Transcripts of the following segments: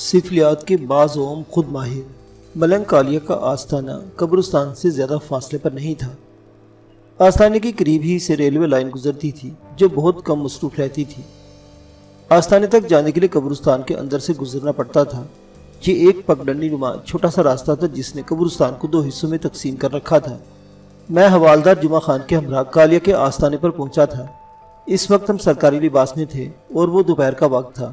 سفلیات کے بعض عوام خود ماہر۔ ملنگ کالیہ کا آستانہ قبرستان سے زیادہ فاصلے پر نہیں تھا۔ آستانے کے قریب ہی سے ریلوے لائن گزرتی تھی جو بہت کم مصروف رہتی تھی۔ آستانے تک جانے کے لیے قبرستان کے اندر سے گزرنا پڑتا تھا۔ یہ ایک پگڈنڈی نما چھوٹا سا راستہ تھا جس نے قبرستان کو 2 حصوں میں تقسیم کر رکھا تھا۔ میں حوالدار جمعہ خان کے ہمراہ کالیہ کے آستانے پر پہنچا تھا۔ اس وقت ہم سرکاری لباس میں تھے اور وہ دوپہر کا وقت تھا۔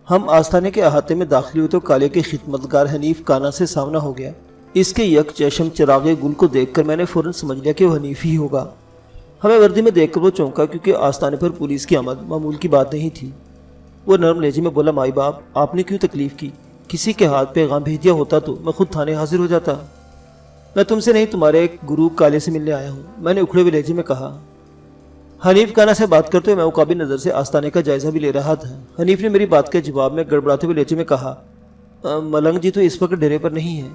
ہم آستانے کے احاطے میں داخل ہوئے تو کالیہ کے خدمتگار حنیف کانا سے سامنا ہو گیا۔ اس کے یک چشم چراغ گل کو دیکھ کر میں نے فوراً سمجھ لیا کہ وہ حنیف ہی ہوگا۔ ہمیں وردی میں دیکھ کر وہ چونکا کیونکہ آستانے پر پولیس کی آمد معمول کی بات نہیں تھی۔ وہ نرم لہجے میں بولا، مائی باپ آپ نے کیوں تکلیف کی؟ کسی کے ہاتھ پیغام بھیج دیا ہوتا تو میں خود تھانے حاضر ہو جاتا۔ میں تم سے نہیں تمہارے ایک گرو کالے سے ملنے آیا ہوں، میں نے اکھڑے ہوئے لہجے میں کہا۔ حنیف کانا سے بات کرتے ہوئے میں مقابل نظر سے آستانے کا جائزہ بھی لے رہا تھا۔ حنیف نے میری بات کے جواب میں گڑبڑاتے ہوئے لہجے میں کہا، ملنگ جی تو اس وقت ڈیرے پر نہیں ہے۔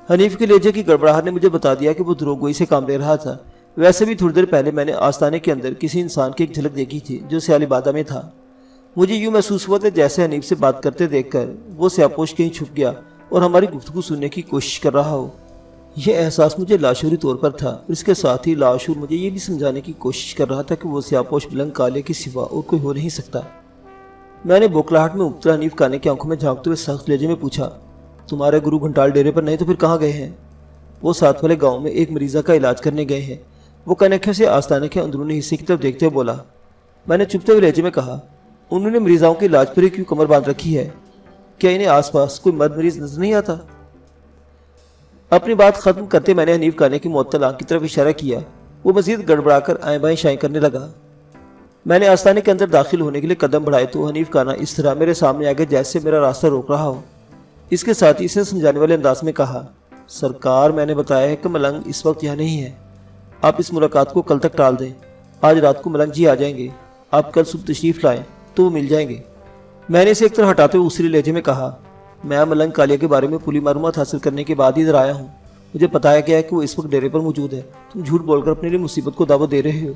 حنیف کے لہجے کی گڑبڑاہٹ نے مجھے بتا دیا کہ وہ دروغگوئی سے کام لے رہا تھا۔ ویسے بھی تھوڑی دیر پہلے میں نے آستانے کے اندر کسی انسان کی ایک جھلک دیکھی تھی جو سیالی بادہ میں تھا۔ مجھے یوں محسوس ہوا کہ جیسے حنیف سے بات کرتے دیکھ کر وہ سیاپوش کہیں چھپ گیا اور ہماری گفتگو سننے کی کوشش کر رہا ہو۔ یہ احساس مجھے لاشعوری طور پر تھا اور اس کے ساتھ ہی لاشعور مجھے یہ بھی سمجھانے کی کوشش کر رہا تھا کہ وہ سیاپوش ملنگ کالے کے سوا اور کوئی ہو نہیں سکتا۔ میں نے بوکھلاہٹ میں مبتلا حنیف کانے کی آنکھوں میں جھانکتے ہوئے سخت لہجے میں پوچھا، تمہارے گرو گھنٹال ڈیرے پر نہیں تو پھر کہاں گئے ہیں؟ وہ ساتھ والے گاؤں میں ایک مریضہ کا علاج کرنے گئے ہیں۔ وہ کنکھیوں سے آستانے کے اندرونی حصے کی طرف دیکھتے ہوئے بولا۔ میں نے چپتے ہوئے لہجے میں کہا، انہوں نے مریضاؤں کے علاج پر ہی کیوں کمر باندھ رکھی ہے؟ کیا انہیں آس پاس کوئی مرد مریض نظر نہیں آتا؟ اپنی بات ختم کرتے میں نے حنیف کانے کی معطل آنکھ کی طرف اشارہ کیا۔ وہ مزید گڑبڑا کر آئیں بائیں شائیں کرنے لگا۔ میں نے آستانے کے اندر داخل ہونے کے لیے قدم بڑھائے تو حنیف کانا اس طرح میرے سامنے آ گیا جیسے میرا راستہ روک رہا ہو۔ اس کے ساتھ ہی اسے سمجھانے والے انداز میں کہا، سرکار میں نے بتایا ہے کہ ملنگ اس وقت یہاں نہیں ہے، آپ اس ملاقات کو کل تک ٹال دیں۔ آج رات کو ملنگ جی آ جائیں گے، آپ کل صبح تشریف لائیں تو وہ مل جائیں گے۔ میں نے اسے ایک طرح ہٹاتے ہوئے اسری لہجے میں کہا، میں ملنگ کالیہ کے بارے میں پوری معلومات حاصل کرنے کے بعد ادھر آیا ہوں۔ مجھے بتایا گیا ہے کہ وہ اس وقت ڈیرے پر موجود ہے۔ تم جھوٹ بول کر اپنے لیے مصیبت کو دعوت دے رہے ہو۔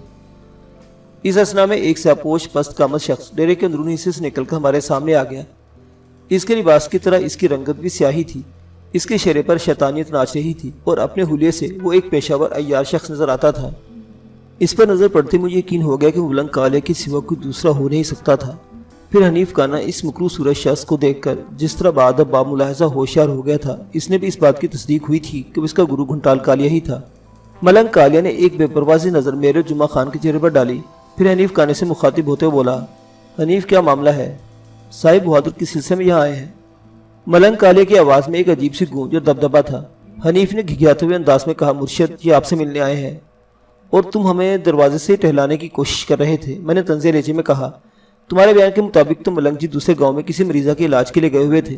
اس اثنا میں ایک سیاپوش پست قامت شخص ڈیرے کے اندرونی حصے سے نکل کر ہمارے سامنے آ گیا۔ اس کے لباس کی طرح اس کی رنگت بھی سیاہی تھی۔ اس کے چہرے پر شیطانیت ناچ رہی تھی اور اپنے حلیے سے وہ ایک پیشہ ور عیار شخص نظر آتا تھا۔ اس پر نظر پڑتے مجھے یقین ہو گیا کہ وہ ملنگ کالے کے سوا کوئی دوسرا ہو نہیں سکتا تھا۔ پھر حنیف کانا اس مکروہ صورت شخص کو دیکھ کر جس طرح بادب با ملاحظہ ہوشیار ہو گیا تھا، اس نے بھی اس بات کی تصدیق ہوئی تھی کہ اس کا گرو گھنٹال کالیہ ہی تھا۔ ملنگ کالیہ نے ایک بے پروازی نظر میرے جمعہ خان کے چہرے پر ڈالی، پھر حنیف کانے سے مخاطب ہوتے ہوئے بولا، حنیف کیا معاملہ ہے؟ صاحب بہادر کس سلسلے میں یہاں آئے ہیں؟ ملنگ کالیہ کی آواز میں ایک عجیب سی گونج اور دبدبا تھا۔ حنیف نے گھگھیاتے ہوئے انداز میں کہا، مرشد یہ آپ سے ملنے آئے ہیں اور تم ہمیں دروازے سے ٹہلانے کی کوشش کر رہے تھے۔ میں نے طنزیہ لہجے میں کہا، تمہارے بیان کے مطابق تو ملنگ جی دوسرے گاؤں میں کسی مریضہ کے علاج کے لیے گئے ہوئے تھے۔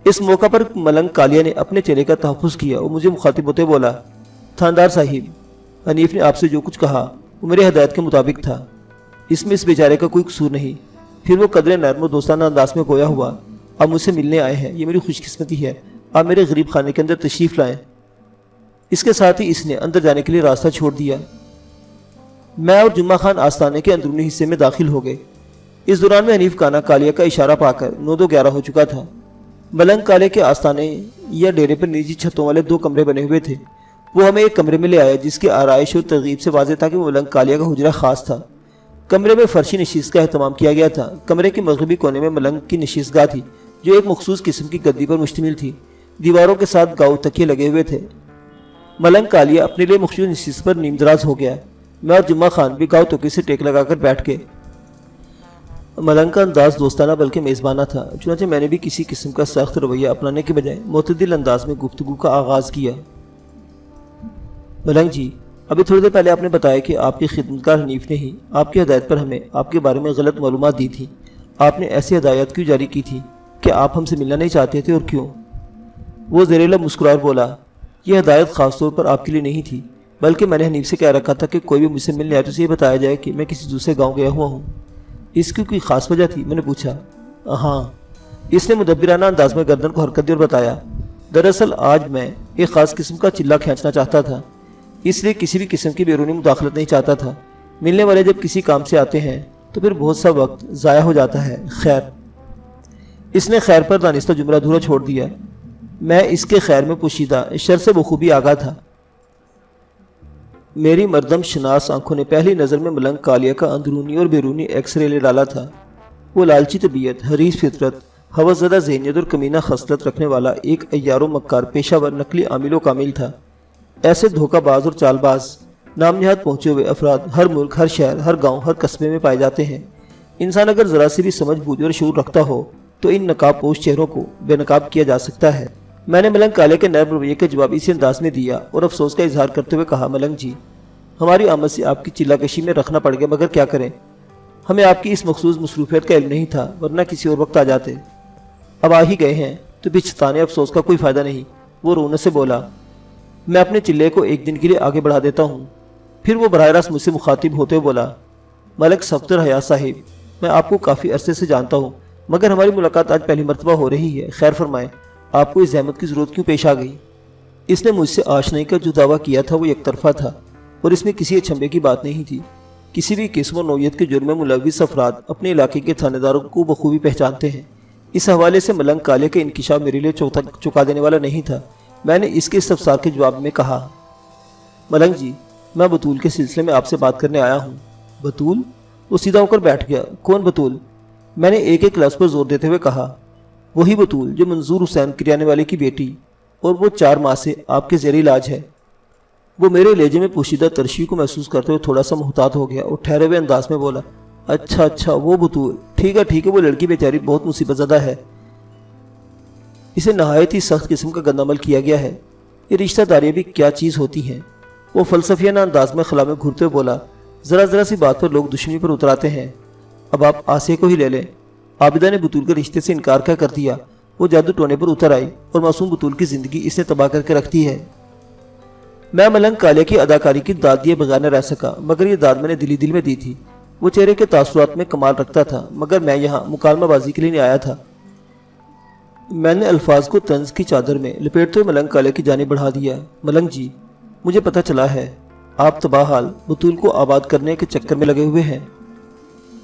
اس موقع پر ملنگ کالیہ نے اپنے چہرے کا تحفظ کیا اور مجھے مخاطب ہوتے بولا، تھاندار صاحب حنیف نے آپ سے جو کچھ کہا وہ میرے ہدایت کے مطابق تھا، اس میں اس بیچارے کا کوئی قصور نہیں۔ پھر وہ قدرے نرم و دوستانہ انداز میں گویا ہوا، آپ مجھ سے ملنے آئے ہیں، یہ میری خوش قسمتی ہے، آپ میرے غریب خانے کے اندر تشریف لائیں۔ اس کے ساتھ ہی اس نے اندر جانے کے لیے راستہ چھوڑ دیا۔ میں اور جمعہ خان آستانے کے اندرونی حصے میں داخل ہو گئے۔ اس دوران میں حنیف کانا کالیہ کا اشارہ پا کر 9:11 ہو چکا تھا۔ ملنگ کالے کے آستانے یا ڈیرے پر نجی چھتوں والے 2 کمرے بنے ہوئے تھے۔ وہ ہمیں ایک کمرے میں لے آیا جس کی آرائش اور ترغیب سے واضح تھا کہ وہ ملنگ کالیہ کا حجرہ خاص تھا۔ کمرے میں فرشی نشست کا اہتمام کیا گیا تھا۔ کمرے کے مغربی کونے میں ملنگ کی نشست گاہ تھی جو ایک مخصوص قسم کی گدی پر مشتمل تھی۔ دیواروں کے ساتھ گاؤ تکیے لگے ہوئے تھے۔ ملنگ کالیہ اپنے لیے مخصوص نشست پر نیم دراز ہو گیا۔ میں اور جمعہ خان بھی گاؤ تکیے سے ٹیک لگا کر بیٹھ گئے۔ ملنگ کا انداز دوستانہ بلکہ میزبانہ تھا، چنانچہ میں نے بھی کسی قسم کا سخت رویہ اپنانے کے بجائے معتدل انداز میں گفتگو کا آغاز کیا۔ ملنگ جی، ابھی تھوڑی دیر پہلے آپ نے بتایا کہ آپ کے خدمتگار حنیف نے ہی آپ کی ہدایت پر ہمیں آپ کے بارے میں غلط معلومات دی تھی۔ آپ نے ایسی ہدایت کیوں جاری کی تھی کہ آپ ہم سے ملنا نہیں چاہتے تھے اور کیوں؟ وہ زیر لب مسکرا بولا، یہ ہدایت خاص طور پر آپ کے لیے نہیں تھی، بلکہ میں نے حنیف سے کہہ رکھا تھا کہ کوئی بھی مجھ سے ملنے آئے تو اسے یہ بتایا جائے کہ میں کسی دوسرے گاؤں گیا ہوا ہوں۔ اس کی کوئی خاص وجہ تھی؟ میں نے پوچھا۔ ہاں، اس نے مدبرانہ انداز میں گردن کو حرکت دی اور بتایا، دراصل آج میں ایک خاص قسم کا چلہ کھینچنا چاہتا تھا، اس لیے کسی بھی قسم کی بیرونی مداخلت نہیں چاہتا تھا۔ ملنے والے جب کسی کام سے آتے ہیں تو پھر بہت سا وقت ضائع ہو جاتا ہے۔ خیر، اس نے خیر پر دانستہ جملہ ادھورا چھوڑ دیا۔ میں اس کے خیر میں پوشیدہ شر سے بخوبی آگاہ تھا۔ میری مردم شناس آنکھوں نے پہلی نظر میں ملنگ کالیہ کا اندرونی اور بیرونی ایکس رے لے ڈالا تھا۔ وہ لالچی طبیعت، حریص فطرت، ہوس زدہ ذہنیت اور کمینہ خصلت رکھنے والا ایک عیار و مکار پیشہ ور نقلی عامل و کامل تھا۔ ایسے دھوکہ باز اور چال باز نام نہاد پہنچے ہوئے افراد ہر ملک، ہر شہر، ہر گاؤں، ہر قصبے میں پائے جاتے ہیں۔ انسان اگر ذرا سی بھی سمجھ بوجھ اور شعور رکھتا ہو تو ان نقاب پوش چہروں کو بے نقاب کیا جا سکتا ہے۔ میں نے ملنگ کالے کے نرم رویے کا جواب اسی انداز میں دیا اور افسوس کا اظہار کرتے ہوئے کہا، ملنگ جی، ہماری آمد سے آپ کی چلا کشی میں رکھنا پڑ گیا، مگر کیا کریں، ہمیں آپ کی اس مخصوص مصروفیت کا علم نہیں تھا، ورنہ کسی اور وقت آ جاتے۔ اب آ ہی گئے ہیں تو پچھتانے افسوس کا کوئی فائدہ نہیں۔ وہ رونے سے بولا، میں اپنے چلے کو ایک دن کے لیے آگے بڑھا دیتا ہوں۔ پھر وہ براہ راست مجھ سے مخاطب ہوتے ہوئے بولا، ملک صفدر حیات صاحب، میں آپ کو کافی عرصے سے جانتا ہوں، مگر ہماری ملاقات آج پہلی مرتبہ ہو رہی ہے، خیر فرمائیں، آپ کو اس زحمت کی ضرورت کیوں پیش آ گئی؟ اس نے مجھ سے آشنائی کا جو دعویٰ کیا تھا وہ یک طرفہ تھا اور اس میں کسی اچھمبے کی بات نہیں تھی۔ کسی بھی قسم و نوعیت کے جرم میں ملوث افراد اپنے علاقے کے تھانے داروں کو بخوبی پہچانتے ہیں۔ اس حوالے سے ملنگ کالے کا انکشاف میرے لیے چکا دینے والا نہیں تھا۔ میں نے اس کے استفسار کے جواب میں کہا، ملنگ جی، میں بطول کے سلسلے میں آپ سے بات کرنے آیا ہوں۔ بطول؟ وہ سیدھا ہو کر بیٹھ گیا۔ کون بطول؟ میں نے ایک لفظ پر زور دیتے ہوئے کہا، وہی بطول جو منظور حسین کریانے والے کی بیٹی اور وہ 4 ماہ سے آپ کے زیر علاج ہے۔ وہ میرے لہجے میں پوشیدہ ترشی کو محسوس کرتے ہوئے تھوڑا سا محتاط ہو گیا اور ٹھہرے ہوئے انداز میں بولا، اچھا وہ بطول، ٹھیک ہے، وہ لڑکی بیچاری بہت مصیبت زدہ ہے، اسے نہایت ہی سخت قسم کا گند عمل کیا گیا ہے۔ یہ رشتہ داریاں بھی کیا چیز ہوتی ہیں؟ وہ فلسفیانہ انداز میں خلا میں گھرتے ہوئے بولا، ذرا سی بات پر لوگ دشمنی پر اتراتے ہیں، اب آپ آسیہ کو ہی لے لیں۔ عابدہ نے بطول کے رشتے سے انکار کر دیا۔ وہ جادو ٹونے پر اتر آئی اور معصوم بطول کی زندگی اس نے تباہ کر کے رکھ دی ہے۔ میں ملنگ کالے کی اداکاری کی داد دیے بغیر نہ رہ سکا، مگر یہ داد میں نے دل میں دی تھی۔ وہ چہرے کے تاثرات میں کمال رکھتا تھا، مگر میں یہاں مکالمہ بازی کے لیے نہیں آیا تھا۔ میں نے الفاظ کو طنز کی چادر میں لپیٹتے ہوئے ملنگ کالے کی جانب بڑھا دیا، ملنگ جی، مجھے پتہ چلا ہے آپ تباہ حال بطول کو آباد کرنے کے چکر میں لگے ہوئے ہیں۔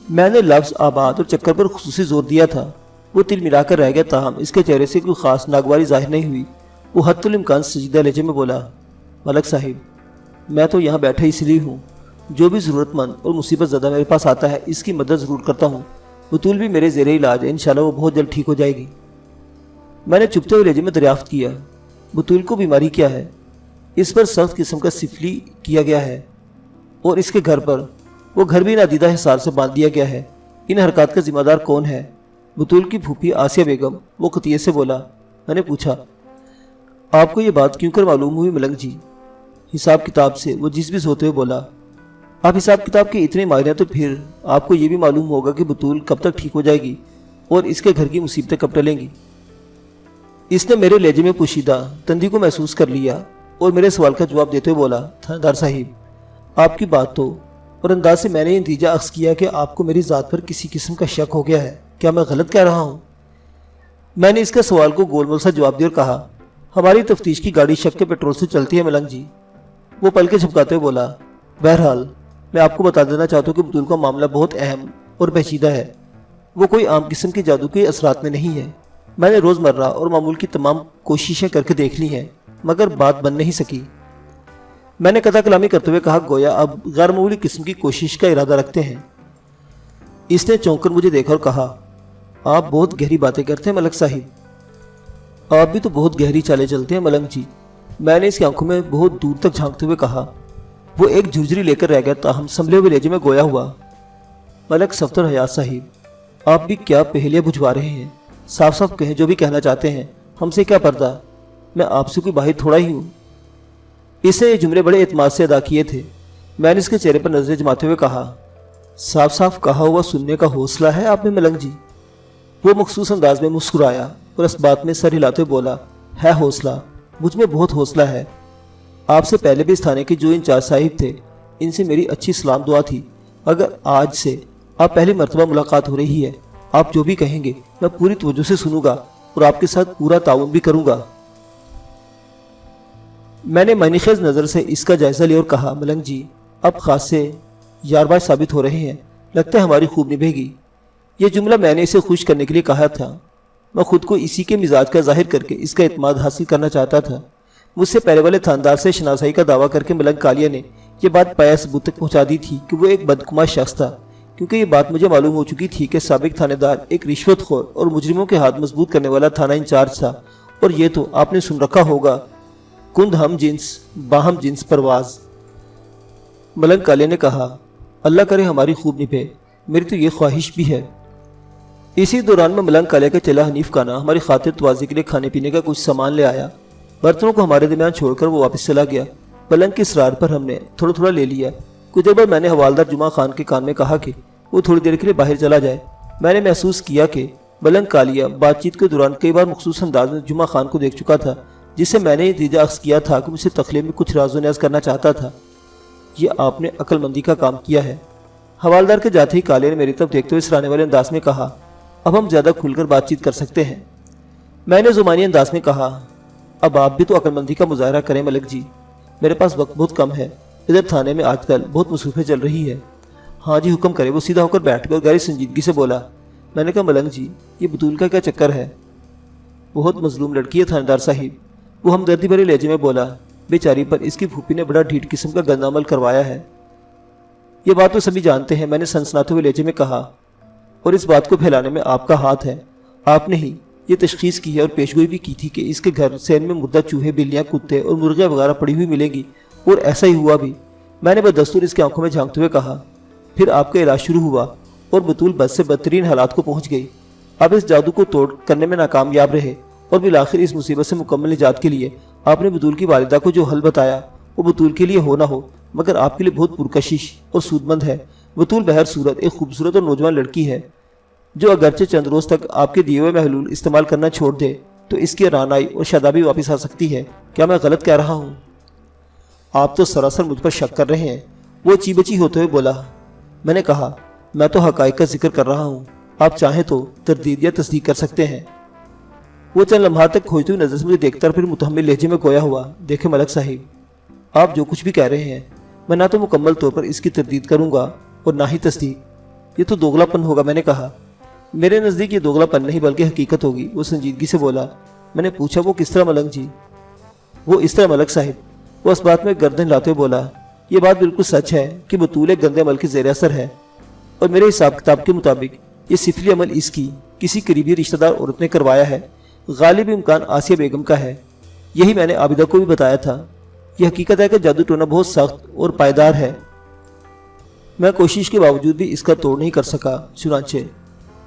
میں نے لفظ آباد اور چکر پر خصوصی زور دیا تھا۔ وہ تل ملا کر رہ گیا، تاہم اس کے چہرے سے کوئی خاص ناگواری ظاہر نہیں ہوئی۔ وہ حتی الامکان سجیدہ لہجے میں بولا، ملک صاحب، میں تو یہاں بیٹھا اس لیے ہوں، جو بھی ضرورت مند اور مصیبت زدہ میرے پاس آتا ہے اس کی مدد ضرور کرتا ہوں۔ بطول بھی میرے زیر علاج ہے، انشاءاللہ وہ بہت جلد ٹھیک ہو جائے گی۔ میں نے چپتے ہوئے لہجے میں دریافت کیا، بطول کو بیماری کیا ہے؟ اس پر سخت قسم کا سفلی کیا گیا ہے اور اس کے گھر پر، وہ گھر بھی نادیدہ حصار سے باندھ دیا گیا ہے۔ ان حرکات کا ذمہ دار کون ہے؟ بطول کی پھوپھی آسیہ بیگم۔ وہ قطعیت سے بولا۔ میں نے پوچھا، آپ کو یہ بات کیوں کر معلوم ہوئی ملنگ جی؟ حساب کتاب سے، وہ جس بھی ہوتے ہوئے بولا۔ آپ حساب کتاب کے اتنے ماہر ہیں تو پھر آپ کو یہ بھی معلوم ہوگا کہ بطول کب تک ٹھیک ہو جائے گی اور اس کے گھر کی مصیبتیں کب ٹلیں گی۔ اس نے میرے لہجے میں پوشیدہ تندی کو محسوس کر لیا اور میرے سوال کا جواب دیتے ہوئے بولا، تھاندار صاحب، آپ کی بات تو اور انداز سے میں نے یہ نتیجہ اخذ کیا کہ آپ کو میری ذات پر کسی قسم کا شک ہو گیا ہے۔ کیا میں غلط کہہ رہا ہوں؟ میں نے اس کے سوال کو گول مول سا جواب دیا اور کہا، ہماری تفتیش کی گاڑی شک کے پیٹرول سے چلتی ہے ملنگ جی۔ وہ پل کے جھپکاتے ہوئے بولا، بہرحال میں آپ کو بتا دینا چاہتا ہوں کہ بطول کا معاملہ بہت اہم اور پیچیدہ ہے۔ وہ کوئی عام قسم کے جادو کے اثرات میں نہیں ہے۔ میں نے روزمرہ اور معمول کی تمام کوششیں کر کے دیکھ لی ہیں، مگر بات بن نہیں سکی۔ میں نے قطع کلامی کرتے ہوئے کہا، گویا اب غیر معمولی قسم کی کوشش کا ارادہ رکھتے ہیں۔ اس نے چونک کر مجھے دیکھا اور کہا، آپ بہت گہری باتیں کرتے ہیں ملک صاحب۔ آپ بھی تو بہت گہری چالیں چلتے ہیں ملنگ جی۔ میں نے اس کی آنکھوں میں بہت دور تک جھانکتے ہوئے کہا۔ وہ ایک جھرجھری لے کر رہ گیا، تاہم سنبھلے ہوئے لہجے میں گویا ہوا، ملک صفدر حیات صاحب، آپ بھی کیا پہلیاں بجھوا رہے ہیں؟ صاف صاف کہیں جو بھی کہنا چاہتے ہیں، ہم سے کیا پردہ، میں آپ سے کوئی باہر تھوڑا ہی ہوں۔ اس نے یہ جملے بڑے اعتماد سے ادا کیے تھے۔ میں نے اس کے چہرے پر نظریں جماتے ہوئے کہا، صاف صاف کہا ہوا سننے کا حوصلہ ہے آپ میں ملنگ جی۔ وہ مخصوص انداز میں مسکرایا اور اس بات میں سر ہلاتے بولا، ہے حوصلہ، مجھ میں بہت حوصلہ ہے۔ آپ سے پہلے بھی اس تھانے کے جو انچارج صاحب تھے، ان سے میری اچھی سلام دعا تھی۔ اگر آج سے آپ پہلی مرتبہ ملاقات ہو رہی ہے، آپ جو بھی کہیں گے میں پوری توجہ سے سنوں گا اور آپ کے ساتھ پورا تعاون بھی کروں گا۔ میں نے معنی خیز نظر سے اس کا جائزہ لیا اور کہا، ملنگ جی، اب خاصے یارباز ثابت ہو رہے ہیں، لگتا ہے ہماری خوب نبھے گی۔ یہ جملہ میں نے اسے خوش کرنے کے لیے کہا تھا۔ میں خود کو اسی کے مزاج کا ظاہر کر کے اس کا اعتماد حاصل کرنا چاہتا تھا۔ مجھ سے پہلے والے تھاندار سے شناسائی کا دعویٰ کر کے ملنگ کالیا نے یہ بات پایا ثبوت تک پہنچا دی تھی کہ وہ ایک بدگمان شخص تھا، کیونکہ یہ بات مجھے معلوم ہو چکی تھی کہ سابق تھانے دار ایک رشوت خور اور مجرموں کے ہاتھ مضبوط کرنے والا تھانہ انچارج تھا، اور یہ تو آپ نے سن رکھا ہوگا، کند ہم جنس باہم جنس پرواز۔ ملنگ کالیا نے کہا، اللہ کرے ہماری خوب نبھے، میری تو یہ خواہش بھی ہے۔ اسی دوران میں ملنگ کالیا کا چلا حنیف کانا ہماری خاطر توازی کے لیے کھانے پینے کا کچھ سامان لے آیا۔ برتنوں کو ہمارے درمیان چھوڑ کر وہ واپس چلا گیا۔ ملنگ کے اصرار پر ہم نے تھوڑا تھوڑا لے لیا۔ کچھ دیر بعد میں نے حوالدار جمعہ خان کے کان میں کہا کہ وہ تھوڑی دیر کے لیے باہر چلا جائے۔ میں نے محسوس کیا کہ ملنگ کالیا بات چیت کے دوران کئی بار مخصوص انداز میں جمعہ خان کو دیکھ چکا تھا، جس سے میں نے یہ نتیجہ اخذ کیا تھا کہ مجھ سے تخلیے میں کچھ راز و نیاز کرنا چاہتا تھا۔ یہ آپ نے عقل مندی کا کام کیا ہے۔ حوالدار کے جاتے ہی کالے نے میری طرف دیکھتے ہوئے سرانے والے انداز میں کہا، اب ہم زیادہ کھل کر بات چیت کر سکتے ہیں۔ میں نے زمانی انداز میں کہا، اب آپ بھی تو عقل مندی کا مظاہرہ کریں ملک جی، میرے پاس وقت بہت کم ہے، ادھر تھانے میں آج کل بہت مصروفیت چل رہی ہے۔ ہاں جی حکم کرے۔ وہ سیدھا ہو کر بیٹھ گیا اور گہری سنجیدگی سے بولا۔ میں نے کہا، ملنگ جی یہ بطول کا کیا چکر ہے؟ بہت مظلوم لڑکی ہے تھانے دار صاحب، وہ ہمدردی بھرے لہجے میں بولا۔ بیچاری پر اس کی پھوپھی نے بڑا ڈھیٹ قسم کا گندا عمل کروایا ہے۔ یہ بات تو سبھی جانتے ہیں، میں نے سنسناتے ہوئے لہجے میں کہا، اور اس بات کو پھیلانے میں آپ کا ہاتھ ہے۔ آپ نے ہی یہ تشخیص کی ہے اور پیشگوئی بھی کی تھی کہ اس کے گھر سین میں مردہ چوہے، بلیاں، کتے اور مرغیاں وغیرہ پڑی ہوئی ملیں گی، اور ایسا ہی ہوا بھی۔ میں نے بدستور اس کی آنکھوں میں جھانکتے ہوئے کہا۔ پھر آپ کا علاج شروع ہوا اور بطول بد سے بدترین حالات کو پہنچ گئی۔ آپ اس جادو کو توڑ کرنے میں ناکامیاب رہے، اور بالآخر اس مصیبت سے مکمل نجات کے لیے آپ نے بطول کی والدہ کو جو حل بتایا وہ بطول کے لیے ہو نہ ہو مگر آپ کے لیے بہت پرکشش اور سودمند ہے۔ بطول بہر صورت ایک خوبصورت اور نوجوان لڑکی ہے، جو اگرچہ چند روز تک آپ کے دیے ہوئے محلول استعمال کرنا چھوڑ دے تو اس کی رانائی اور شادابی واپس آ سکتی ہے۔ کیا میں غلط کہہ رہا ہوں؟ آپ تو سراسر مجھ پر شک کر رہے ہیں، وہ چی بچی ہوتے ہوئے بولا۔ میں نے کہا، میں تو حقائق کا ذکر کر رہا ہوں، آپ چاہیں تو تردید یا تصدیق کر سکتے ہیں۔ وہ چند لمحات تک کھوجتی ہوئی نظر سے مجھے دیکھتا پھر متحمل لہجے میں گویا ہوا، دیکھیں ملک صاحب، آپ جو کچھ بھی کہہ رہے ہیں میں نہ تو مکمل طور پر اس کی تردید کروں گا اور نہ ہی تصدیق، یہ تو دوغلا پن ہوگا۔ میں نے کہا، میرے نزدیک یہ دوغلا پن نہیں بلکہ حقیقت ہوگی۔ وہ سنجیدگی سے بولا۔ میں نے پوچھا، وہ کس طرح ملنگ جی؟ وہ اس طرح ملک صاحب، وہ اس بات میں گردن ہلاتے ہوئے بولا، یہ بات بالکل سچ ہے کہ بطول ایک گندے عمل کے زیر اثر ہے، اور میرے حساب کتاب کے مطابق یہ سفلی عمل اس کی کسی قریبی رشتہ دار عورت نے کروایا ہے۔ غالب امکان آسیہ بیگم کا ہے، یہی میں نے عابدہ کو بھی بتایا تھا۔ یہ حقیقت ہے کہ جادو ٹونا بہت سخت اور پائیدار ہے، میں کوشش کے باوجود بھی اس کا توڑ نہیں کر سکا، چنانچہ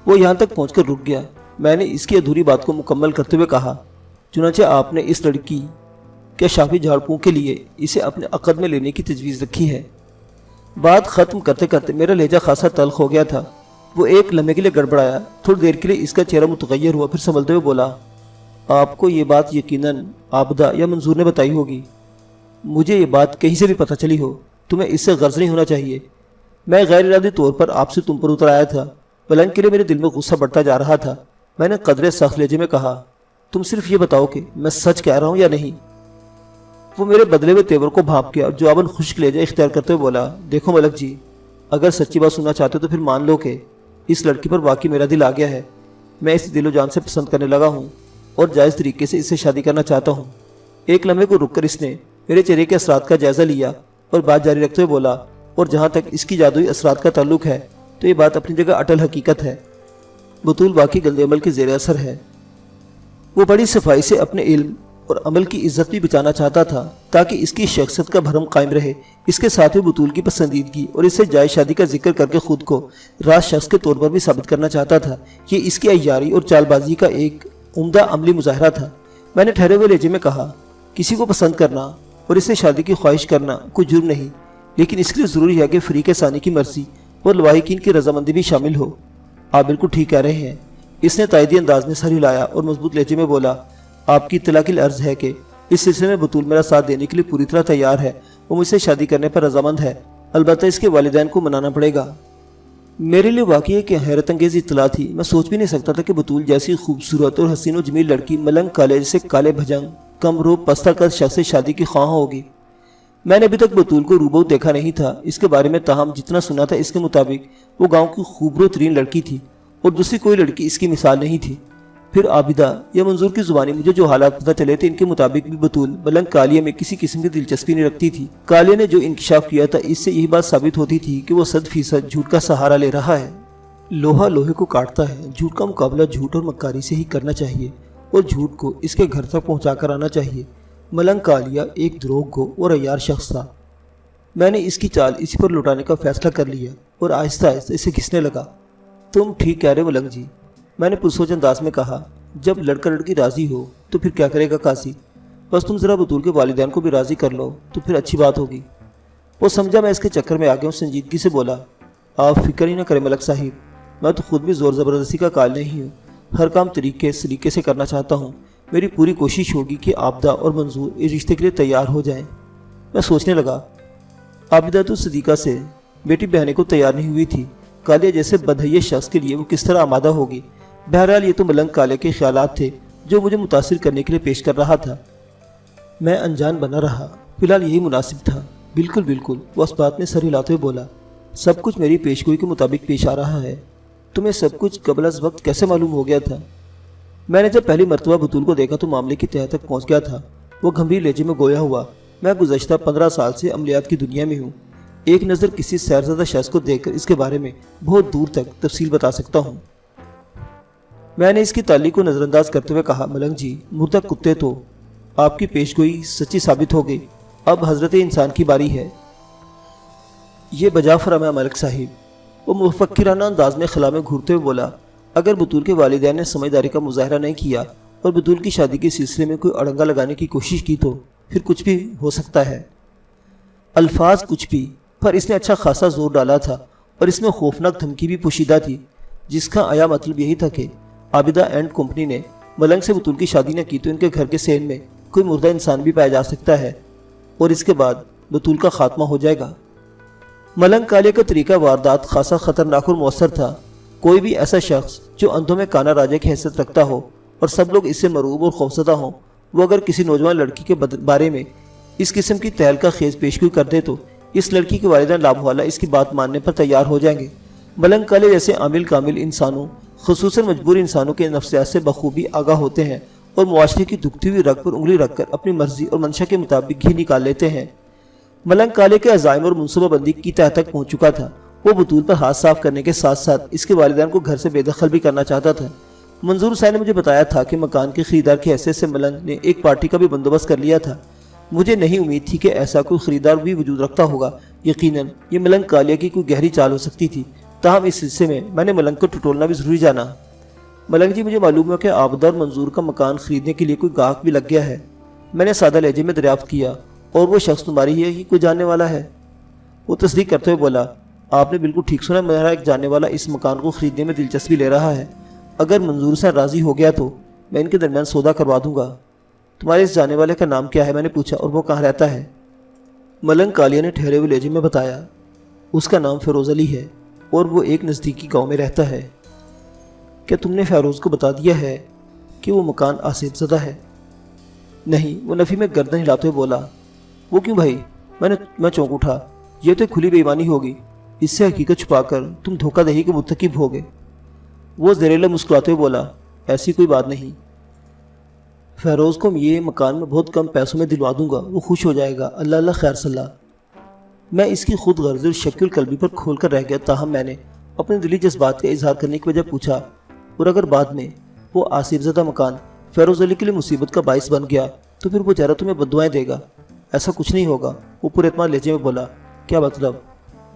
وہ یہاں تک پہنچ کر رک گیا۔ میں نے اس کی ادھوری بات کو مکمل کرتے ہوئے کہا، چنانچہ آپ نے اس لڑکی کے شافی جھاڑپوں کے لیے اسے اپنے عقد میں لینے کی تجویز رکھی ہے۔ بات ختم کرتے کرتے میرا لہجہ خاصا تلخ ہو گیا تھا۔ وہ ایک لمحے کے لیے گڑبڑایا، تھوڑی دیر کے لیے اس کا چہرہ متغیر ہوا، پھر سنبھلتے ہوئے بولا، آپ کو یہ بات یقیناً عابدہ یا منظور نے بتائی ہوگی۔ مجھے یہ بات کہیں سے بھی پتہ چلی ہو، تمہیں اس سے غرض نہیں ہونا چاہیے۔ میں غیر ارادی طور پر آپ سے تم پر اتر آیا تھا، ملنگ کے لیے میرے دل میں غصہ بڑھتا جا رہا تھا۔ میں نے قدرے سخت لہجے میں کہا، تم صرف یہ بتاؤ کہ میں سچ کہہ رہا ہوں یا نہیں۔ وہ میرے بدلے ہوئے تیور کو بھانپ کے اور جواباً خشک لہجہ اختیار کرتے ہوئے بولا، دیکھو ملک جی، اگر سچی بات سننا چاہتے ہو تو پھر مان لو کہ اس لڑکی پر واقعی میرا دل آ گیا ہے۔ میں اسے دل و جان سے پسند کرنے لگا ہوں اور جائز طریقے سے اس سے شادی کرنا چاہتا ہوں۔ ایک لمحے کو رک کر اس نے میرے چہرے کے اثرات کا جائزہ لیا اور بات جاری رکھتے ہوئے بولا، اور جہاں تک اس کی جادوئی اثرات کا تعلق ہے تو یہ بات اپنی جگہ اٹل حقیقت ہے، بطول واقعی گندے عمل کے زیر اثر ہے۔ وہ بڑی صفائی سے اپنے علم اور عمل کی عزت بھی بچانا چاہتا تھا تاکہ اس کی شخصیت کا بھرم قائم رہے۔ اس کے ساتھ ہی بطول کی پسندیدگی اور اس سے جائز شادی کا ذکر کر کے خود کو راز شخص کے طور پر بھی ثابت کرنا چاہتا تھا۔ یہ اس کی عیاری اور چال بازی کا ایک عمدہ عملی مظاہرہ تھا۔ میں نے ٹھہرے ہوئے لہجے میں کہا، کسی کو پسند کرنا اور اس سے شادی کی خواہش کرنا کوئی جرم نہیں، لیکن اس کے لیے ضروری ہے کہ فریق ثانی کی مرضی اور لواحقین کی رضامندی بھی شامل ہو۔ آپ بالکل ٹھیک کہہ رہے ہیں۔ اس نے تائیدی انداز میں سر ہلایا اور مضبوط لہجے میں بولا، آپ کی اطلاع کے لیے عرض ہے کہ اس سلسلے میں بطول میرا ساتھ دینے کے لیے پوری طرح تیار ہے، وہ مجھ سے شادی کرنے پر رضامند ہے، البتہ اس کے والدین کو منانا پڑے گا۔ میرے لیے واقعی ایک حیرت انگیز اطلاع تھی۔ میں سوچ بھی نہیں سکتا تھا کہ بطول جیسی خوبصورت اور حسین و جمیل لڑکی ملنگ کالج سے کالے بھجنگ کم روب پستہ قد شخص سے شادی کی خواہاں ہوگی۔ میں نے ابھی تک بطول کو روبہو دیکھا نہیں تھا اس کے بارے میں، تاہم جتنا سنا تھا اس کے مطابق وہ گاؤں کی خوبرو ترین لڑکی تھی اور دوسری کوئی لڑکی اس کی مثال نہیں تھی۔ پھر عابدہ یا منظور کی زبانی مجھے جو حالات پتہ چلے تھے ان کے مطابق بھی بطول ملنگ کالیہ میں کسی قسم کی دلچسپی نہیں رکھتی تھی۔ کالیہ نے جو انکشاف کیا تھا اس سے یہی بات ثابت ہوتی تھی کہ وہ 100% جھوٹ کا سہارا لے رہا ہے۔ لوہا لوہے کو کاٹتا ہے، جھوٹ کا مقابلہ جھوٹ اور مکاری سے ہی کرنا چاہیے اور جھوٹ کو اس کے گھر تک پہنچا کر آنا چاہیے۔ ملنگ کالیہ ایک دروغ گو اور عیار شخص تھا۔ میں نے اس کی چال اسی پر لوٹانے کا فیصلہ کر لیا اور آہستہ آہستہ اسے گھسنے لگا۔ تم ٹھیک کہہ رہے ملنگ جی، میں نے پرسوچ انداز میں کہا۔ جب لڑکا لڑکی راضی ہو تو پھر کیا کرے گا قاضی؟ بس تم ذرا بطول کے والدین کو بھی راضی کر لو تو پھر اچھی بات ہوگی۔ وہ سمجھا میں اس کے چکر میں آ گیا ہوں، سنجیدگی سے بولا، آپ فکر ہی نہ کریں ملک صاحب، میں تو خود بھی زور زبردستی کا قائل نہیں ہوں، ہر کام طریقے سلیقے سے کرنا چاہتا ہوں۔ میری پوری کوشش ہوگی کہ عابدہ اور منظور اس رشتے کے لیے تیار ہو جائیں۔ میں سوچنے لگا، عابدہ تو صدیقہ سے بیٹی بہنے کو تیار نہیں ہوئی تھی، کالیہ جیسے بدحیث شخص کے لیے وہ کس طرح آمادہ ہوگی؟ بہرحال یہ تو ملنگ کالیہ کے خیالات تھے جو مجھے متاثر کرنے کے لیے پیش کر رہا تھا۔ میں انجان بنا رہا، فی الحال یہی مناسب تھا۔ بالکل بالکل، وہ اس بات میں سر ہلاتے ہوئے بولا، سب کچھ میری پیشگوئی کے مطابق پیش آ رہا ہے۔ تمہیں سب کچھ قبل از وقت کیسے معلوم ہو گیا تھا؟ میں نے جب پہلی مرتبہ بطول کو دیکھا تو معاملے کی تہہ تک پہنچ گیا تھا۔ وہ گھمبیر لہجے میں گویا ہوا، میں گزشتہ 15 سال سے عملیات کی دنیا میں ہوں، ایک نظر کسی سیرزدہ شخص کو دیکھ کر اس کے بارے میں بہت دور تک تفصیل بتا سکتا ہوں۔ میں نے اس کی تعلیق کو نظر انداز کرتے ہوئے کہا، ملنگ جی، مردہ کتے تو آپ کی پیشگوئی سچی ثابت ہو گئی، اب حضرت انسان کی باری ہے۔ یہ بجا فرمایا ملک صاحب، وہ مفکرانہ انداز میں خلا میں گھورتے ہوئے بولا، اگر بطول کے والدین نے سمجھداری کا مظاہرہ نہیں کیا اور بطول کی شادی کے سلسلے میں کوئی اڑنگا لگانے کی کوشش کی تو پھر کچھ بھی ہو سکتا ہے۔ الفاظ کچھ بھی، پر اس نے اچھا خاصا زور ڈالا تھا اور اس میں خوفناک دھمکی بھی پوشیدہ تھی، جس کا آیا مطلب یہی تھا کہ عابدہ اینڈ کمپنی نے ملنگ سے بطول کی شادی نہ کی تو ان کے گھر کے صحن میں کوئی مردہ انسان بھی پایا جا سکتا ہے اور اس کے بعد بطول کا خاتمہ ہو جائے گا۔ ملنگ کالیہ کا طریقہ واردات خاصا خطرناک اور مؤثر تھا۔ کوئی بھی ایسا شخص جو اندھوں میں کانا راجے کی حیثیت رکھتا ہو اور سب لوگ اس سے مرعوب اور خوفزدہ ہوں، وہ اگر کسی نوجوان لڑکی کے بارے میں اس قسم کی تہلکہ خیز پیشگوئی کر دے تو اس لڑکی کے والدین لامحالہ اس کی بات ماننے پر تیار ہو جائیں گے۔ ملنگ کالیہ جیسے عامل کامل انسانوں، خصوصاً مجبور انسانوں کے نفسیات سے بخوبی آگاہ ہوتے ہیں اور معاشرے کی دکھتی ہوئی رگ پر انگلی رکھ کر اپنی مرضی اور منشا کے مطابق گھی نکال لیتے ہیں۔ ملنگ کالیہ کے عزائم اور منصوبہ بندی کی تہہ تک پہنچ چکا تھا۔ وہ بطول پر ہاتھ صاف کرنے کے ساتھ ساتھ اس کے والدین کو گھر سے بے دخل بھی کرنا چاہتا تھا۔ منظور حسین نے مجھے بتایا تھا کہ مکان کے خریدار کی حیثیت سے ملنگ نے ایک پارٹی کا بھی بندوبست کر لیا تھا۔ مجھے نہیں امید تھی کہ ایسا کوئی خریدار بھی وجود رکھتا ہوگا، یقیناً یہ ملنگ کالیہ کی کوئی گہری چال ہو سکتی تھی، تاہم اس سلسلے میں نے ملنگ کو ٹٹولنا بھی ضروری جانا۔ ملنگ جی، مجھے معلوم ہے کہ عابدہ اور منظور کا مکان خریدنے کے لیے کوئی گاہک بھی لگ گیا ہے، میں نے سادہ لہجے میں دریافت کیا، اور وہ شخص تمہاری ہی کوئی جاننے والا ہے؟ وہ تصدیق کرتے ہوئے بولا، آپ نے بالکل ٹھیک سنا، میرا ایک جاننے والا اس مکان کو خریدنے میں دلچسپی لے رہا ہے۔ اگر منظور سے راضی ہو گیا تو میں ان کے درمیان سودا کروا دوں گا۔ تمہارے اس جانے والے کا نام کیا ہے؟ میں نے پوچھا، اور وہ کہاں رہتا ہے؟ ملنگ کالیہ نے ٹھہرے ہوئے لہجے میں بتایا، اس کا نام فیروز علی ہے اور وہ ایک نزدیکی گاؤں میں رہتا ہے۔ کیا تم نے فیروز کو بتا دیا ہے کہ وہ مکان آصف زدہ ہے؟ نہیں، وہ نفی میں گردن ہلاتے ہوئے بولا۔ وہ کیوں بھائی؟ میں چونک اٹھا، یہ تو کھلی بے ایمانی ہوگی، اس سے حقیقت چھپا کر تم دھوکہ دہی کے مرتکب ہوگے۔ وہ زہریلا مسکراتے ہوئے بولا، ایسی کوئی بات نہیں، فیروز کو یہ مکان میں بہت کم پیسوں میں دلوا دوں گا، وہ خوش ہو جائے گا، اللہ اللہ خیر صلاح۔ میں اس کی خود غرضی اور شکل قلبی پر کھول کر رہ گیا، تاہم میں نے اپنے دلی جذبات کا اظہار کرنے کی وجہ پوچھا، اور اگر بعد میں وہ آصف زدہ مکان فیروز علی کے لیے مصیبت کا باعث بن گیا تو پھر وہ چہرہ تمہیں بددعائیں دے گا۔ ایسا کچھ نہیں ہوگا، وہ پر اعتماد لہجے میں بولا۔ کیا مطلب؟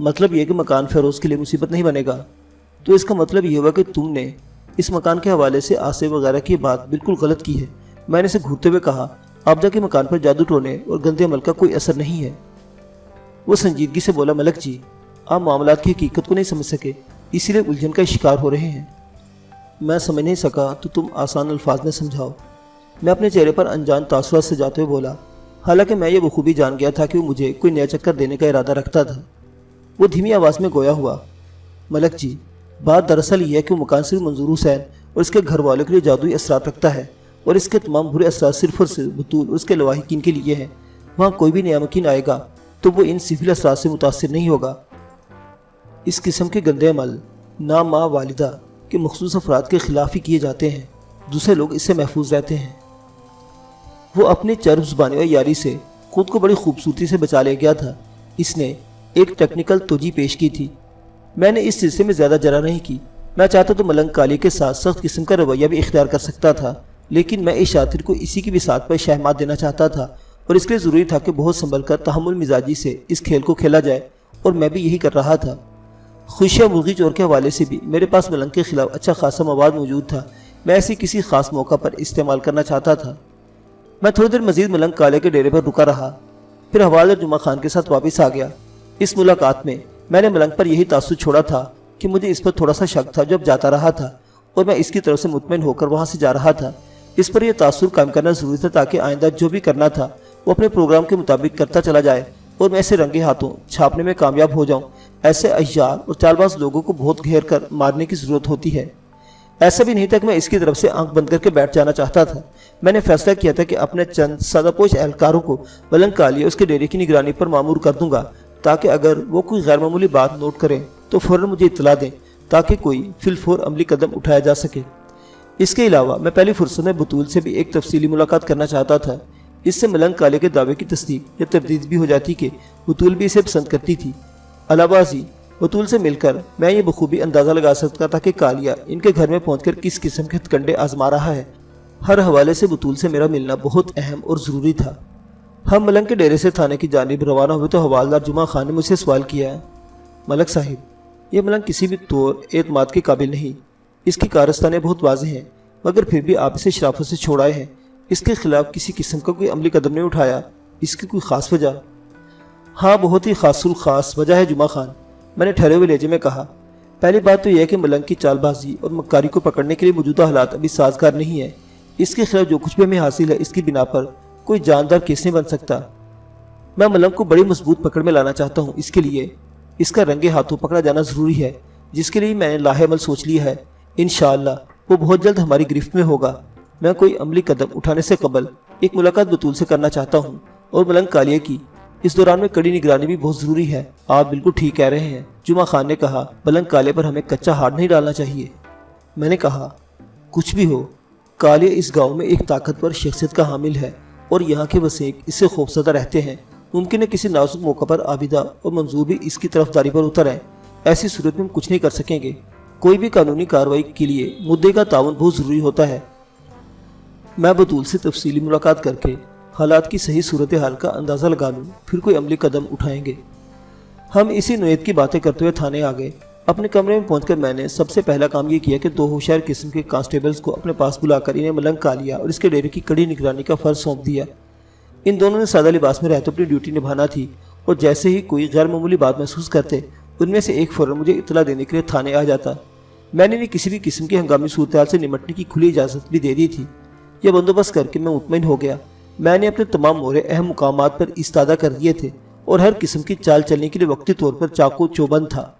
مطلب یہ کہ مکان فیروز کے لیے مصیبت نہیں بنے گا، تو اس کا مطلب یہ ہوا کہ تم نے اس مکان کے حوالے سے آصف وغیرہ کی بات بالکل غلط کی ہے۔ میں نے اسے گھورتے ہوئے کہا، عابدہ کے مکان پر جادو ٹونے اور گندے عمل کا کوئی اثر نہیں ہے۔ وہ سنجیدگی سے بولا، ملک جی، آپ معاملات کی حقیقت کو نہیں سمجھ سکے، اسی لیے الجھن کا شکار ہو رہے ہیں۔ میں سمجھ نہیں سکا تو تم آسان الفاظ میں سمجھاؤ۔ میں اپنے چہرے پر انجان تاثرات سے جاتے ہوئے بولا، حالانکہ میں یہ بخوبی جان گیا تھا کہ وہ مجھے کوئی نیا چکر دینے کا ارادہ رکھتا تھا۔ وہ دھیمی آواز میں گویا ہوا، ملک جی، بات دراصل یہ ہے کہ وہ مکان صرف منظور حسین اور اس کے گھر والوں کے لیے جادوئی اثرات رکھتا ہے، اور اس کے تمام برے اثرات صرف اور صرف بطول اور اس کے لواحقین کے لیے ہیں۔ وہاں کوئی بھی نیا مکین آئے گا تو وہ ان سفل اثرات سے متاثر نہیں ہوگا۔ اس قسم کے گندے عمل نام ماں والدہ کے مخصوص افراد کے خلاف ہی کیے جاتے ہیں۔ دوسرے لوگ اس سے محفوظ رہتے ہیں۔ وہ اپنی چرب زبانی اور یاری سے خود کو بڑی خوبصورتی سے بچا لے گیا تھا۔ اس نے ایک ٹیکنیکل توجہ پیش کی تھی۔ میں نے اس سلسلے میں زیادہ جرا نہیں کی۔ میں چاہتا تو ملنگ کالیہ کے ساتھ سخت قسم کا رویہ بھی اختیار کر سکتا تھا، لیکن میں اس شاطر کو اسی کی بساط پر شہمات دینا چاہتا تھا، اور اس کے لیے ضروری تھا کہ بہت سنبھل کر تحمل مزاجی سے اس کھیل کو کھیلا جائے، اور میں بھی یہی کر رہا تھا۔ خوشیاں مرغی چور کے حوالے سے بھی میرے پاس ملنگ کے خلاف اچھا خاصا مواد موجود تھا۔ میں ایسی کسی خاص موقع پر استعمال کرنا چاہتا تھا۔ میں تھوڑی دیر مزید ملنگ کالیہ کے ڈیرے پر رکا رہا، پھر حوالدار جمعہ خان کے ساتھ واپس آ گیا۔ اس ملاقات میں نے ملنگ پر یہی تاثر چھوڑا تھا کہ مجھے اس پر تھوڑا سا شک تھا جو اب جاتا رہا تھا، اور میں اس کی طرف سے مطمئن ہو کر وہاں سے جا رہا تھا۔ اس پر یہ تاثر قائم کرنا ضروری تھا تاکہ آئندہ جو بھی کرنا تھا وہ اپنے پروگرام کے مطابق کرتا چلا جائے، اور میں اسے رنگے ہاتھوں چھاپنے میں کامیاب ہو جاؤں۔ ایسے عیار اور چال باز لوگوں کو بہت گھیر کر مارنے کی ضرورت ہوتی ہے۔ ایسا بھی نہیں تھا کہ میں اس کی طرف سے آنکھ بند کر کے بیٹھ جانا چاہتا تھا۔ میں نے فیصلہ کیا تھا کہ اپنے چند سادہ پوش اہلکاروں کو ملنگ کالیہ اس کے ڈیرے کی نگرانی پر مامور کر دوں گا، تاکہ اگر وہ کوئی غیر معمولی بات نوٹ کریں تو فوراً مجھے اطلاع دیں، تاکہ کوئی فی الفور عملی قدم اٹھایا جا سکے۔ اس کے علاوہ میں پہلی فرصت میں بطول سے بھی ایک تفصیلی ملاقات کرنا چاہتا تھا۔ اس سے ملنگ کالیہ کے دعوے کی تصدیق یا تردید بھی ہو جاتی کہ بطول بھی اسے پسند کرتی تھی۔ علاوہ ازیں بطول سے مل کر میں یہ بخوبی اندازہ لگا سکتا تھا کہ کالیہ ان کے گھر میں پہنچ کر کس قسم کے ہتھ کنڈے آزما رہا ہے۔ ہر حوالے سے بطول سے میرا ملنا بہت اہم اور ضروری تھا۔ ہم ملنگ کے ڈیرے سے تھانے کی جانب روانہ ہوئے تو حوالدار جمعہ خان نے مجھ سے سوال کیا، ملک صاحب، یہ ملنگ کسی بھی طور اعتماد کے قابل نہیں۔ اس کی کارستانیں بہت واضح ہیں، مگر پھر بھی آپ اسے شرافت سے چھوڑائے ہیں۔ اس کے خلاف کسی قسم کا کوئی عملی قدم نہیں اٹھایا۔ اس کی کوئی خاص وجہ؟ ہاں، بہت ہی خاص الخاص وجہ ہے جمعہ خان، میں نے ٹھہرے ہوئے لہجے میں کہا۔ پہلی بات تو یہ ہے کہ ملنگ کی چال بازی اور مکاری کو پکڑنے کے لیے موجودہ حالات ابھی سازگار نہیں ہے۔ اس کے خلاف جو کچھ بھی ہمیں حاصل ہے، اس کی بنا پر کوئی جاندار کیس نہیں بن سکتا۔ میں ملنگ کو بڑی مضبوط پکڑ میں لانا چاہتا ہوں۔ اس کے لیے اس کا رنگے ہاتھوں پکڑا جانا ضروری ہے، جس کے لیے میں نے لاہ عمل سوچ لیا ہے۔ انشاءاللہ وہ بہت جلد ہماری گرفت میں ہوگا۔ میں کوئی عملی قدم اٹھانے سے قبل ایک ملاقات بطول سے کرنا چاہتا ہوں، اور ملنگ کالیہ کی اس دوران میں کڑی نگرانی بھی بہت ضروری ہے۔ آپ بالکل ٹھیک کہہ رہے ہیں، جمعہ خان نے کہا۔ ملنگ کالیہ پر ہمیں کچا ہاتھ نہیں ڈالنا چاہیے۔ میں نے کہا، کچھ بھی ہو، کالیہ اس گاؤں میں ایک طاقتور شخصیت کا حامل ہے، اور یہاں کے وسیق اس سے خوفزدہ رہتے ہیں۔ ممکن ہے کسی نازک موقع پر عابدہ اور منظور بھی اس کی طرفداری پر اتر آئیں۔ ایسی صورت میں ہم کچھ نہیں کر سکیں گے۔ کوئی بھی قانونی کارروائی کے لیے مدعے کا تعاون بہت ضروری ہوتا ہے۔ میں بطول سے تفصیلی ملاقات کر کے حالات کی صحیح صورتحال کا اندازہ لگا لوں، پھر کوئی عملی قدم اٹھائیں گے۔ ہم اسی نوعیت کی باتیں کرتے ہوئے تھانے آ گئے۔ اپنے کمرے میں پہنچ کر میں نے سب سے پہلا کام یہ کیا کہ 2 ہوشیار قسم کے کانسٹیبلز کو اپنے پاس بلا کر انہیں ملنگ کالیہ اور اس کے ڈیرے کی کڑی نگرانی کا فرض سونپ دیا۔ ان دونوں نے سادہ لباس میں رہتے اپنی ڈیوٹی نبھانا تھی، اور جیسے ہی کوئی غیر معمولی بات محسوس کرتے، ان میں سے ایک فوراً مجھے اطلاع دینے کے لیے تھانے آ جاتا۔ میں نے انہیں کسی بھی قسم کی ہنگامی صورتحال سے نمٹنے کی کھلی اجازت بھی دے دی تھی۔ یہ بندوبست کر کے میں مطمئن ہو گیا۔ میں نے اپنے تمام مورے اہم مقامات پر ایستادہ کر دیے تھے، اور ہر قسم کی چال چلنے کے لیے وقتی طور پر چاقو چوبند تھا۔